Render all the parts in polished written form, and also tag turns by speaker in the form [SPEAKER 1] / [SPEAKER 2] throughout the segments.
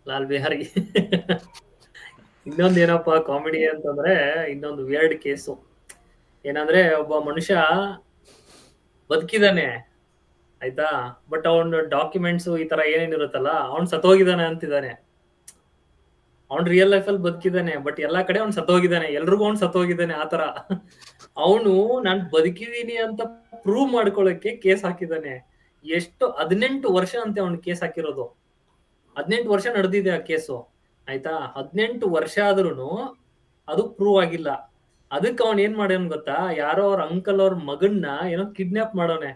[SPEAKER 1] Lal Bihari. ಇನ್ನೊಂದೇನಪ್ಪಾ comedy ಅಂತಂದ್ರೆ, ಇನ್ನೊಂದು weird case. ಏನಂದ್ರೆ ಒಬ್ಬ ಮನುಷ್ಯ ಬದುಕಿದಾನೆ, ಆಯ್ತಾ? ಬಟ್ ಅವ್ನ ಡಾಕ್ಯುಮೆಂಟ್ಸು ಈ ತರ ಏನೇನಿರುತ್ತಲ್ಲ, ಅವ್ನು ಸತ್ತೋಗಿದಾನೆ ಅಂತಿದ್ದಾನೆ. ಅವ್ನು ರಿಯಲ್ ಲೈಫ್ ಅಲ್ಲಿ ಬದುಕಿದಾನೆ. ಬಟ್ ಎಲ್ಲಾ ಕಡೆ ಅವ್ನು ಸತ್ತೋಗಿದಾನೆ. ಎಲ್ರಿಗೂ ಅವ್ನು ಸತ್ತೋಗಿದಾನೆ ಆ ತರ. ಅವನು ನಾನ್ ಬದುಕಿದೀನಿ ಅಂತ ಪ್ರೂವ್ ಮಾಡ್ಕೊಳಕ್ಕೆ ಕೇಸ್ ಹಾಕಿದಾನೆ. ಎಷ್ಟು 18 ವರ್ಷ ಅಂತೆ ಅವ್ನು ಕೇಸ್ ಹಾಕಿರೋದು. 18 ವರ್ಷ ನಡೆದಿದೆ ಆ ಕೇಸು. ಆಯ್ತಾ? 18 ವರ್ಷ ಆದ್ರೂನು ಅದು ಪ್ರೂವ್ ಆಗಿಲ್ಲ. ಅದಕ್ಕೆ ಅವನ್ ಏನ್ ಮಾಡ್ಯಾನ್ ಗೊತ್ತಾ? ಯಾರೋ ಅವ್ರ ಅಂಕಲ್ ಅವ್ರ ಮಗನ್ನ ಏನೋ ಕಿಡ್ನಾಪ್ ಮಾಡೋನೆ.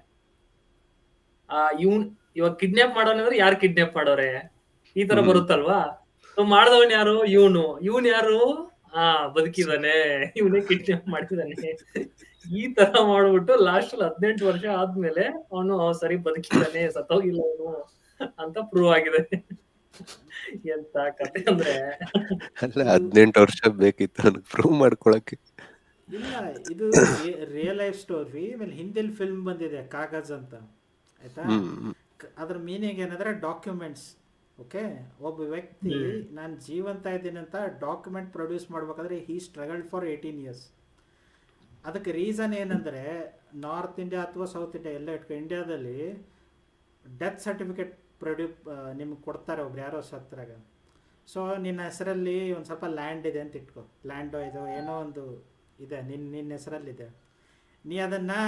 [SPEAKER 1] ಇವ್ನ್ ಇವಾಗ ಕಿಡ್ನಾಪ್ ಮಾಡೋನೆ ಅಂದ್ರೆ ಯಾರ್ ಕಿಡ್ನಾಪ್ ಮಾಡೋರೆ? ಈ ತರ
[SPEAKER 2] ಹ್ಮ್
[SPEAKER 1] ಬರುತ್ತಲ್ವಾ? ಸೊ ಮಾಡ್ದವನ್ ಯಾರು? ಇವ್ನು. ಇವ್ನ್ ಯಾರು? ಆ ಬದುಕಿದಾನೆ. ಇವ್ನೇ ಕಿಡ್ನಾಪ್ ಮಾಡಿದಾನೆ. ಈ ತರ ಮಾಡ್ಬಿಟ್ಟು ಲಾಸ್ಟಲ್ಲಿ 18 ವರ್ಷ ಆದ್ಮೇಲೆ ಅವನು ಸರಿ ಬದುಕಿದಾನೆ, ಸತ್ತೋಗಿಲ್ಲ ಅವನು ಅಂತ ಪ್ರೂವ್ ಆಗಿದೆ. ಎಂತ ಕತೆ ಅಂದ್ರೆ
[SPEAKER 2] ಅಲ್ಲ
[SPEAKER 3] ಇದು
[SPEAKER 2] 18 ವರ್ಷ ಬೇಕಿತ್ತು ಅವ್ನಿಗೆ ಪ್ರೂವ್ ಮಾಡ್ಕೊಳಕ್ಕೆ.
[SPEAKER 3] ಇಲ್ಲ, ಇದು ರಿಯಲ್ ಲೈಫ್ ಸ್ಟೋರಿ. ಆಮೇಲೆ ಹಿಂದಿಲ್ ಫಿಲ್ಮ್ ಬಂದಿದೆ ಕಾಗಜ್ ಅಂತ, ಆಯ್ತಾ?
[SPEAKER 2] ಹ್ಮ್
[SPEAKER 3] ಅದ್ರ ಮೀನಿಂಗ್ ಏನಂದ್ರೆ ಡಾಕ್ಯುಮೆಂಟ್ಸ್. ಓಕೆ, ಒಬ್ಬ ವ್ಯಕ್ತಿ
[SPEAKER 1] ಹ್ಮ್.
[SPEAKER 3] ನಾನು ಜೀವಂತ ಇದ್ದೀನಿ ಅಂತ ಡಾಕ್ಯುಮೆಂಟ್ ಪ್ರೊಡ್ಯೂಸ್ ಮಾಡ್ಬೇಕಾದ್ರೆ ಹೀ ಸ್ಟ್ರಗಲ್ಡ್ ಫಾರ್ 18 ಇಯರ್ಸ್. ಅದಕ್ಕೆ ರೀಸನ್ ಏನಂದರೆ, ನಾರ್ತ್ ಇಂಡಿಯಾ ಅಥವಾ ಸೌತ್ ಇಂಡಿಯಾ ಎಲ್ಲ ಇಟ್ಕೊ, ಇಂಡಿಯಾದಲ್ಲಿ ಡೆತ್ ಸರ್ಟಿಫಿಕೇಟ್ ನಿಮ್ಗೆ ಕೊಡ್ತಾರೆ ಒಬ್ರು ಯಾರೋ ಸತ್ರಾಗ. ಸೊ ನಿನ್ನ ಹೆಸರಲ್ಲಿ ಒಂದು ಸ್ವಲ್ಪ ಲ್ಯಾಂಡ್ ಇದೆ ಅಂತ ಇಟ್ಕೊ, ಲ್ಯಾಂಡೋ ಇದು ಏನೋ ಒಂದು ಇದೆ, ನಿನ್ನ ಹೆಸರಲ್ಲಿದೆ. ನೀ ಅದನ್ನು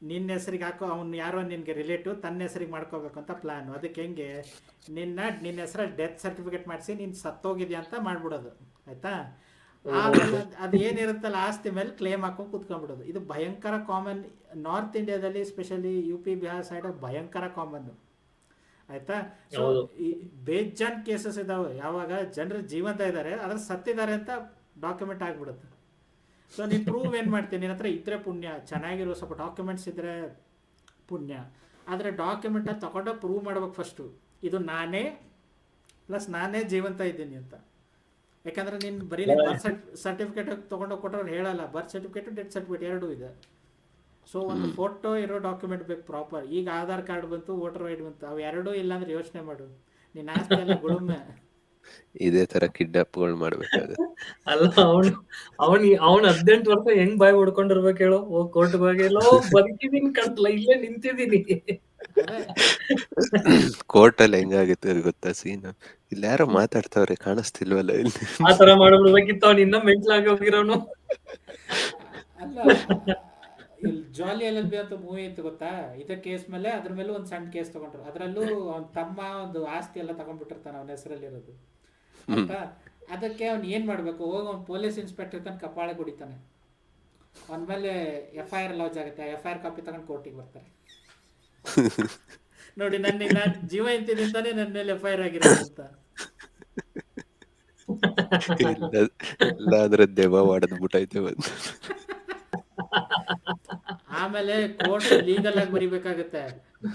[SPEAKER 3] ನಿನ್ನ ಹೆಸರಿಗೆ ಹಾಕೋ, ಅವ್ನು ಯಾರೋ ನಿನಗೆ ರಿಲೇಟಿವ್ ತನ್ನ ಹೆಸರಿಗೆ ಮಾಡ್ಕೋಬೇಕು ಅಂತ ಪ್ಲ್ಯಾನು. ಅದಕ್ಕೆ ಹೆಂಗೆ, ನಿನ್ನ ಹೆಸರಲ್ಲಿ ಡೆತ್ ಸರ್ಟಿಫಿಕೇಟ್ ಮಾಡಿಸಿ ನೀನು ಸತ್ತೋಗಿದ್ಯಾ ಅಂತ ಮಾಡ್ಬಿಡೋದು, ಆಯಿತಾ? ಆಮೇಲೆ ಅದು ಏನಿರುತ್ತಲ್ಲ ಆಸ್ತಿ ಮೇಲೆ ಕ್ಲೇಮ್ ಹಾಕೊಂಡು ಕೂತ್ಕೊಂಡ್ಬಿಡೋದು. ಇದು ಭಯಂಕರ ಕಾಮನ್ ನಾರ್ತ್ ಇಂಡಿಯಾದಲ್ಲಿ, specially U P Bihar side ಭಯಂಕರ ಕಾಮನ್ನು, ಆಯಿತಾ? ಸೊ
[SPEAKER 1] ಹೌದು.
[SPEAKER 3] ಈ ಬೇಜಾನ್ ಕೇಸಸ್ ಇದಾವೆ, ಯಾವಾಗ ಜನರು ಜೀವಂತ ಇದ್ದಾರೆ ಅದ್ರ ಸತ್ತಿದ್ದಾರೆ ಅಂತ ಡಾಕ್ಯುಮೆಂಟ್ ಆಗಿಬಿಡುತ್ತೆ. ಸೊ ನೀನು ಪ್ರೂವ್ ಏನು ಮಾಡ್ತೀನಿ, ನಿನ್ನ ಹತ್ರ ಇದ್ದರೆ ಪುಣ್ಯ, ಚೆನ್ನಾಗಿರೋ ಸ್ವಲ್ಪ ಡಾಕ್ಯುಮೆಂಟ್ಸ್ ಇದ್ದರೆ ಪುಣ್ಯ. ಆದರೆ ಡಾಕ್ಯುಮೆಂಟನ್ನು ತಗೊಂಡು ಪ್ರೂವ್ ಮಾಡ್ಬೇಕು ಫಸ್ಟು, ಇದು ನಾನೇ ಪ್ಲಸ್ ನಾನೇ ಜೀವಂತ ಇದ್ದೀನಿ ಅಂತ. ಯಾಕಂದರೆ ನೀನು ಬರೀ ಬರ್ತ್ ಸರ್ಟಿಫಿಕೇಟ್ ತೊಗೊಂಡೋಗಿ ಕೊಟ್ಟವ್ರು ಹೇಳಲ್ಲ, ಬರ್ತ್ ಸರ್ಟಿಫಿಕೇಟು ಡೆತ್ ಸರ್ಟಿಫಿಕೇಟ್ ಎರಡೂ ಇದೆ. ಸೊ ಒಂದು ಫೋಟೋ ಇರೋ ಡಾಕ್ಯುಮೆಂಟ್ ಬೇಕು ಪ್ರಾಪರ್. ಈಗ ಆಧಾರ್ ಕಾರ್ಡ್ ಬಂತು, ವೋಟರ್ ಐ ಡಿ ಬಂತು, ಅವು ಎರಡೂ ಇಲ್ಲಾಂದ್ರೆ ಯೋಚನೆ ಮಾಡು, ನಿನ್ನ ಆಸ್ತಿ ಎಲ್ಲ ಗುಳುಮೆ.
[SPEAKER 2] ಇದೇ ತರ ಕಿಡ್ನಾಪ್ಗಳು ಮಾಡ್ಬೇಕಾಗತ್ತೆ.
[SPEAKER 1] ಅಲ್ಲ ಅವನು 18 ವರ್ಷ ಹೆಂಗ್ ಬಾಯ್ ಹೊಡ್ಕೊಂಡಿರ್ಬೇಕು ಹೇಳು? ಹೋಗ್ ಕೋರ್ಟ್ಗೆ ಹೋಗಿ ಎಲ್ಲೋ ಬದುಕಿದೀನಿ ಕಣ್ಲ, ಇಲ್ಲೇ ನಿಂತಿದೀನಿ.
[SPEAKER 3] ಅದೇ
[SPEAKER 2] ಕೋರ್ಟಲ್ಲಿ ಹೆಂಗಾಗುತ್ತೆ ಗೊತ್ತಾ ಸೀನ್? ಇಲ್ಲಿ ಯಾರೋ ಮಾತಾಡ್ತಾವ್ರೆ, ಕಾಣಿಸ್ತಿಲ್ವಲ್ಲ ಇಲ್ಲಿ.
[SPEAKER 1] ಆ ತರ ಮಾಡ್ಬಿಡ್ಬೇಕಿತ್ತು, ಅವ್ನು ಇನ್ನ ಮೆಂಟ್ಲಾಗಿ ಹೋಗಿರೋನು.
[SPEAKER 3] ಅಲ್ಲ, ಇಲ್ಲಿ ಜಾಲಿ ಎಲ್ ಎಲ್ ಬಿ ಅಂತ ಮೂವಿ ಇತ್ತು ಗೊತ್ತಾ? ಇದೇ ಕೇಸ್ ಮೇಲೆ ಅದ್ರ ಮೇಲೂ ಒಂದು ಸಣ್ಣ ಕೇಸ್ ತೊಗೊಂಡ್ರು. ಅದರಲ್ಲೂ ಅವ್ನ ತಮ್ಮ ಒಂದು ಆಸ್ತಿ ಎಲ್ಲ ತಗೊಂಡ್ಬಿಟ್ಟಿರ್ತಾನೆ ಅವನ ಹೆಸರಲ್ಲಿರೋದು, ಆಯ್ತಾ? ಅದಕ್ಕೆ ಅವ್ನು ಏನು ಮಾಡಬೇಕು, ಹೋಗಿ ಅವ್ನು ಪೊಲೀಸ್ ಇನ್ಸ್ಪೆಕ್ಟರ್ ತನಕ ಕಪಾಳೆ ಕುಡಿತಾನೆ. ಅವನ ಮೇಲೆ FIR ಲಾಂಚ್ ಆಗುತ್ತೆ. ಆ FIR ಕಾಪಿ ತಗೊಂಡು ಕೋರ್ಟಿಗೆ ಬರ್ತಾರೆ. ನೋಡಿ, ನಾನು ಜೀವ ಇಂತಿನಿಂದಾನೇ ನನ್ನ ಮೇಲೆ FIR ಆಗಿರೋದು ಅಂತ.
[SPEAKER 2] ಎಲ್ಲಾದ್ರೆ ದೆವ್ವ ಹೊಡೆದ್ ಬಿಟ್ಟೈತೆ ಬಂದು.
[SPEAKER 3] ಆಮೇಲೆ ಕೋರ್ಟ್ ಲೀಗಲ್ ಆಗಿ ಬರಿಬೇಕಾಗುತ್ತೆ,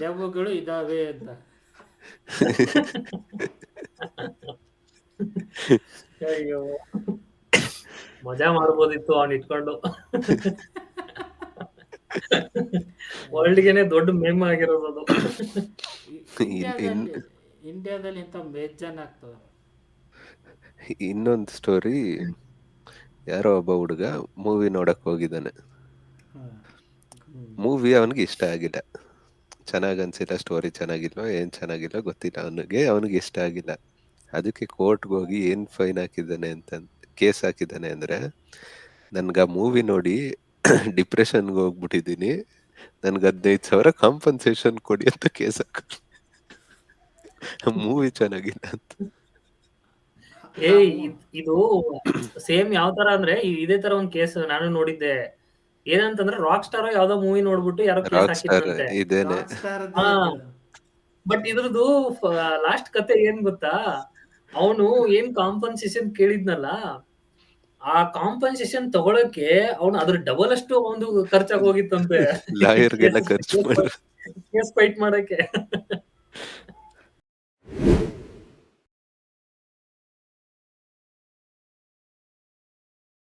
[SPEAKER 3] ದೆವ್ವಗಳು ಇದಾವೆ ಅಂತ.
[SPEAKER 1] ಅಯ್ಯೋ, ಮಜಾ ಮಾಡ್ಬೋದಿತ್ತು ಅವ್ನ್ ಇಟ್ಕೊಂಡು. ವರ್ಲ್ಡ್ಗೆನೆ ದೊಡ್ಡ ಮೇಮ್ ಆಗಿರೋದು ಅದು.
[SPEAKER 3] ಇಂಡಿಯಾದಲ್ಲಿ ಇಂಥ ಬೇಜಾನ್ ಆಗ್ತದೆ.
[SPEAKER 2] ಇನ್ನೊಂದು ಸ್ಟೋರಿ, ಯಾರೋ ಒಬ್ಬ ಹುಡುಗ ಮೂವಿ ನೋಡಕ್ ಹೋಗಿದ್ದಾನೆ. ಮೂವಿ ಅವನಿಗೆ ಇಷ್ಟ ಆಗಿಲ್ಲ, ಚೆನ್ನಾಗ್ ಅನ್ಸಿಲ್ಲ, ಸ್ಟೋರಿ ಚೆನ್ನಾಗಿಲ್ವ ಏನ್ ಚೆನ್ನಾಗಿಲ್ಲ ಗೊತ್ತಿಲ್ಲ, ಅವನಿಗೆ ಇಷ್ಟ ಆಗಿಲ್ಲ. ಅದಕ್ಕೆ ಕೋರ್ಟ್ಗೆ ಹೋಗಿ ಏನ್ ಫೈನ್ ಹಾಕಿದ್ದಾನೆ ಅಂತ ಕೇಸ್ ಹಾಕಿದ್ದಾನೆ ಅಂದ್ರೆ, ನನ್ಗ ಆ ಮೂವಿ ನೋಡಿ ಡಿಪ್ರೆಷನ್ಗೆ ಹೋಗ್ಬಿಟ್ಟಿದೀನಿ, ನನ್ಗೆ 15,000 ಕಾಂಪನ್ಸೇಷನ್ ಕೊಡಿ ಅಂತ ಕೇಸ್ ಹಾಕ. ಮೂವಿ ಚೆನ್ನಾಗಿಲ್ಲ ಅಂತ.
[SPEAKER 1] ಇದು ಸೇಮ್ ಯಾವ ತರ ಅಂದ್ರೆ, ಇದೇ ತರ ಒಂದ್ ಕೇಸ್ ನಾನು ನೋಡಿದ್ದೆ. ಏನಂತಂದ್ರೆ ರಾಕ್ ಸ್ಟಾರ್ ಯಾವ್ದೋ ಮೂವಿ ನೋಡ್ಬಿಟ್ಟು ಯಾರೋ ಕೇಸ್
[SPEAKER 2] ರಾಕ್ ಸ್ಟಾರ್
[SPEAKER 1] ಹಾಕಿದ್ರಂತೆ.
[SPEAKER 2] ಇದೇನೆ.
[SPEAKER 1] ಬಟ್ ಇದ್ರದ್ದು ಲಾಸ್ಟ್ ಕತೆ ಏನ್ ಗೊತ್ತಾ? ಅವನು ಏನ್ ಕಾಂಪನ್ಸೇಷನ್ ಕೇಳಿದ್ನಲ್ಲ, ಆ ಕಾಂಪನ್ಸೇಷನ್ ತಗೊಳಕ್ಕೆ ಅವ್ನು ಅದ್ರ ಡಬಲ್ ಅಷ್ಟು ಒಂದು ಖರ್ಚಾಗಿ ಹೋಗಿತ್ತಂತೆ.
[SPEAKER 2] ಲಾಯರ್ಗೆಲ್ಲ ಖರ್ಚು ಮಾಡಿ
[SPEAKER 1] ಕೇಸ್ ಫೈಟ್ ಮಾಡಕ್ಕೆ.